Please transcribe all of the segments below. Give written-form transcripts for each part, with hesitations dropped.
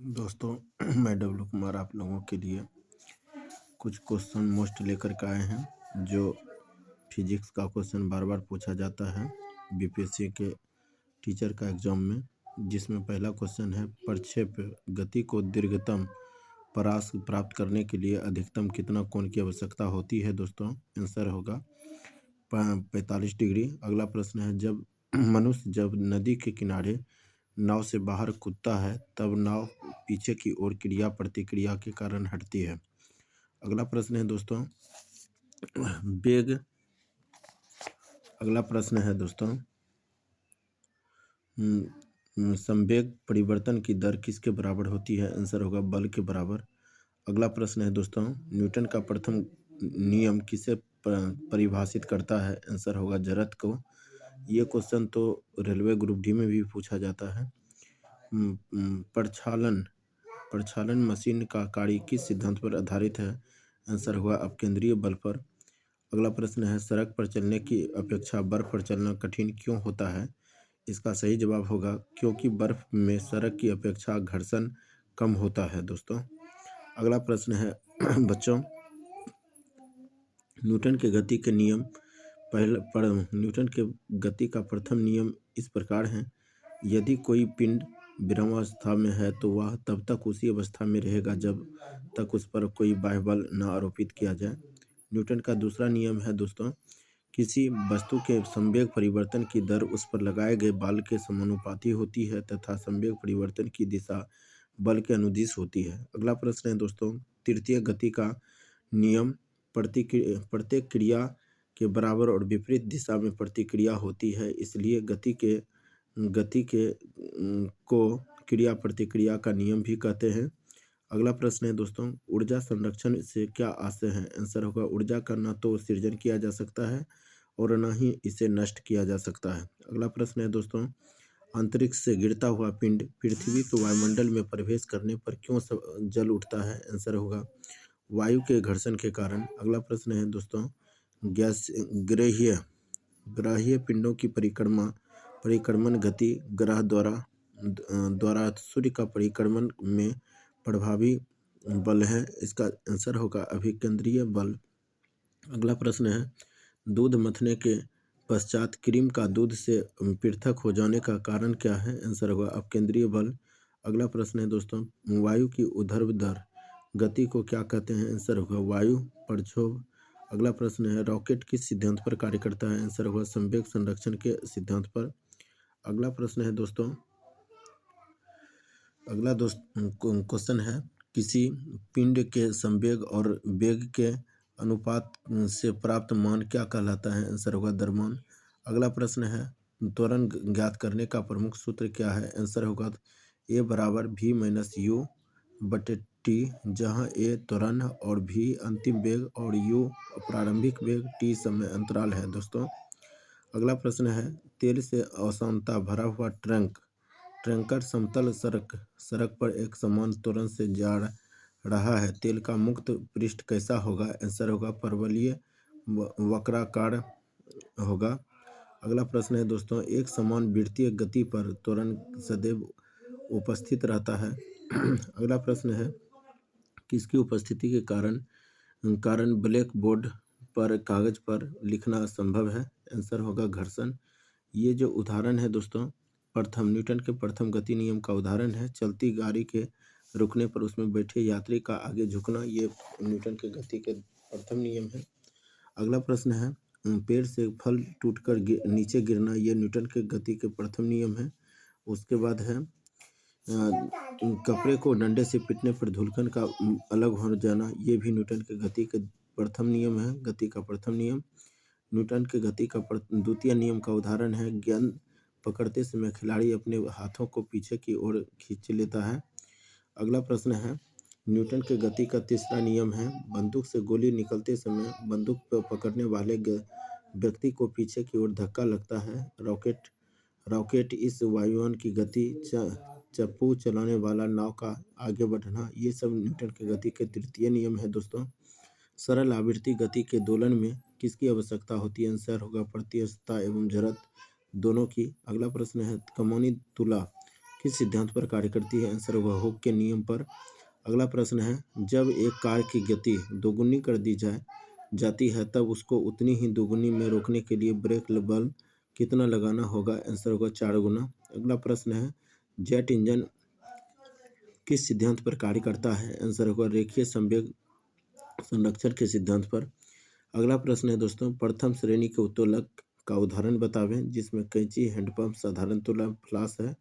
दोस्तों मैं डब्लू कुमार आप लोगों के लिए कुछ क्वेश्चन मोस्ट लेकर के आए हैं। जो फिजिक्स का क्वेश्चन बार बार पूछा जाता है बीपीएससी के टीचर का एग्जाम में, जिसमें पहला क्वेश्चन है प्रक्षेप गति को दीर्घतम परास प्राप्त करने के लिए अधिकतम कितना कोण की आवश्यकता होती है। दोस्तों आंसर होगा 45 डिग्री। अगला प्रश्न है जब मनुष्य जब नदी के किनारे नाव से बाहर कूदता है तब नाव पीछे की ओर क्रिया प्रतिक्रिया के कारण हटती है। अगला प्रश्न है दोस्तों वेग अगला प्रश्न है दोस्तों संवेग परिवर्तन की दर किसके बराबर होती है। आंसर होगा बल के बराबर। अगला प्रश्न है दोस्तों न्यूटन का प्रथम नियम किसे परिभाषित करता है। आंसर होगा जड़त्व को। ये क्वेश्चन तो रेलवे ग्रुप डी में भी पूछा जाता है। प्रक्षालन प्रक्षालन मशीन का कार्य किस सिद्धांत पर आधारित है। आंसर होगा अपकेंद्रीय बल पर। अगला प्रश्न है सड़क पर चलने की अपेक्षा बर्फ पर चलना कठिन क्यों होता है। इसका सही जवाब होगा क्योंकि बर्फ में सड़क की अपेक्षा घर्षण कम होता है। दोस्तों अगला प्रश्न है बच्चों न्यूटन के गति के नियम न्यूटन के गति का प्रथम नियम इस प्रकार है। यदि कोई पिंड विरामावस्था में है तो वह तब तक उसी अवस्था में रहेगा जब तक उस पर कोई बाह्य बल न आरोपित किया जाए। न्यूटन का दूसरा नियम है दोस्तों किसी वस्तु के संवेग परिवर्तन की दर उस पर लगाए गए बल के समानुपाती होती है तथा संवेग परिवर्तन की दिशा बल के अनुदिश होती है। अगला प्रश्न है दोस्तों तृतीय गति का नियम प्रत्येक क्रिया के बराबर और विपरीत दिशा में प्रतिक्रिया होती है, इसलिए गति के को क्रिया प्रतिक्रिया का नियम भी कहते हैं। अगला प्रश्न है दोस्तों ऊर्जा संरक्षण से क्या आशय है। आंसर होगा ऊर्जा का न तो सृजन किया जा सकता है और न ही इसे नष्ट किया जा सकता है। अगला प्रश्न है दोस्तों अंतरिक्ष से गिरता हुआ पिंड पृथ्वी के वायुमंडल में प्रवेश करने पर क्यों जल उठता है। आंसर होगा वायु के घर्षण के कारण। अगला प्रश्न है दोस्तों गैस ग्रहीय पिंडों की परिक्रमण गति ग्रह द्वारा सूर्य का परिक्रमण में प्रभावी बल है। इसका आंसर होगा अभिकेंद्रीय बल। अगला प्रश्न है दूध मथने के पश्चात क्रीम का दूध से पृथक हो जाने का कारण क्या है। आंसर होगा अपकेंद्रीय बल। अगला प्रश्न है दोस्तों वायु की ऊर्ध्वाधर गति को क्या कहते हैं। आंसर होगा वायु प्रक्षोभ। अगला प्रश्न है रॉकेट किस सिद्धांत पर कार्य करता है। आंसर होगा संवेग संरक्षण के सिद्धांत पर। अगला प्रश्न है दोस्तों क्वेश्चन है किसी पिंड के संवेग और वेग के अनुपात से प्राप्त मान क्या कहलाता है। आंसर होगा द्रव्यमान। अगला प्रश्न है त्वरण ज्ञात करने का प्रमुख सूत्र क्या है। आंसर होगा A बराबर V माइनस U बटे T, जहाँ A त्वरण और V अंतिम वेग और U प्रारंभिक वेग T समय अंतराल है। दोस्तों अगला प्रश्न है तेल से असामान्यतः भरा हुआ टैंकर समतल सड़क पर एक समान त्वरण से जा रहा है, तेल का मुक्त पृष्ठ कैसा होगा। आंसर होगा परवलयीय वक्राकार होगा। अगला प्रश्न है दोस्तों एक समान वृत्तीय गति पर त्वरण सदैव उपस्थित रहता है। अगला प्रश्न है किसकी उपस्थिति के कारण ब्लैक बोर्ड पर कागज पर लिखना संभव है। आंसर होगा घर्षण। ये जो उदाहरण है दोस्तों न्यूटन के प्रथम गति नियम का उदाहरण है। चलती गाड़ी के रुकने पर उसमें बैठे यात्री का आगे झुकना, ये न्यूटन के गति के प्रथम नियम है। अगला प्रश्न है पेड़ से फल टूटकर नीचे गिरना, ये न्यूटन के गति के प्रथम नियम है। उसके बाद है कपड़े को डंडे से पीटने पर धूलकण का अलग हो जाना, ये भी न्यूटन के गति के प्रथम नियम है। गति का प्रथम नियम न्यूटन के गति का द्वितीय नियम का उदाहरण है गेंद पकड़ते समय खिलाड़ी अपने हाथों को पीछे की ओर खींच लेता है। अगला प्रश्न है न्यूटन के गति का तीसरा नियम है बंदूक से गोली निकलते समय बंदूक पकड़ने वाले व्यक्ति को पीछे की ओर धक्का लगता है। रॉकेट इस वायुयान की गति चप्पू चलाने वाला नाव का आगे बढ़ना, ये सब न्यूटन के गति के तृतीय नियम है। दोस्तों सरल आवृत्ति गति के दोलन में किसकी आवश्यकता होती है। आंसर होगा प्रत्यस्थता एवं जड़त्व दोनों की। अगला प्रश्न है कमानी तुला किस सिद्धांत पर कार्य करती है? आंसर होगा हुक के नियम पर। अगला प्रश्न है, जब एक कार की गति दोगुनी कर दी जाती है तब उसको उतनी ही दोगुनी में रोकने के लिए ब्रेक बल कितना लगाना होगा? आंसर होगा 4 गुना। अगला प्रश्न है, जेट इंजन किस सिद्धांत पर कार्य करता है? आंसर होगा रेखीय संवेग संरक्षण के सिद्धांत पर। अगला प्रश्न है दोस्तों, प्रथम श्रेणी के उत्तोलक का उदाहरण बतावें, जिसमें कैंची, हैंडपंप, साधारण तुलक, फ्लास है।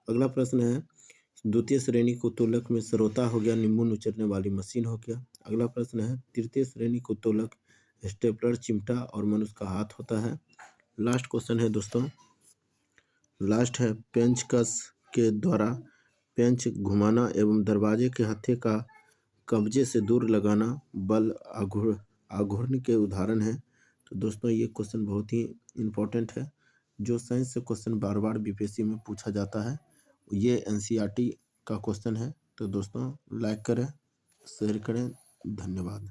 अगला प्रश्न है, द्वितीय श्रेणी के उत्तोलक में सरोता हो गया, निम्बू उचरने वाली मशीन हो गया। अगला प्रश्न है, तृतीय श्रेणी के उत्तोलक स्टेपलर, चिमटा और मनुष्य का हाथ होता है। लास्ट क्वेश्चन है दोस्तों, लास्ट है, पेंचकस के द्वारा पेंच घुमाना एवं दरवाजे के हत्थे का कब्जे से दूर लगाना बल आघूर्ण के उदाहरण है। तो दोस्तों ये क्वेश्चन बहुत ही इम्पोर्टेंट है, जो साइंस से क्वेश्चन बार बार बीपीएससी में पूछा जाता है। ये एनसीईआरटी का क्वेश्चन है। तो दोस्तों लाइक करें, शेयर करें, धन्यवाद।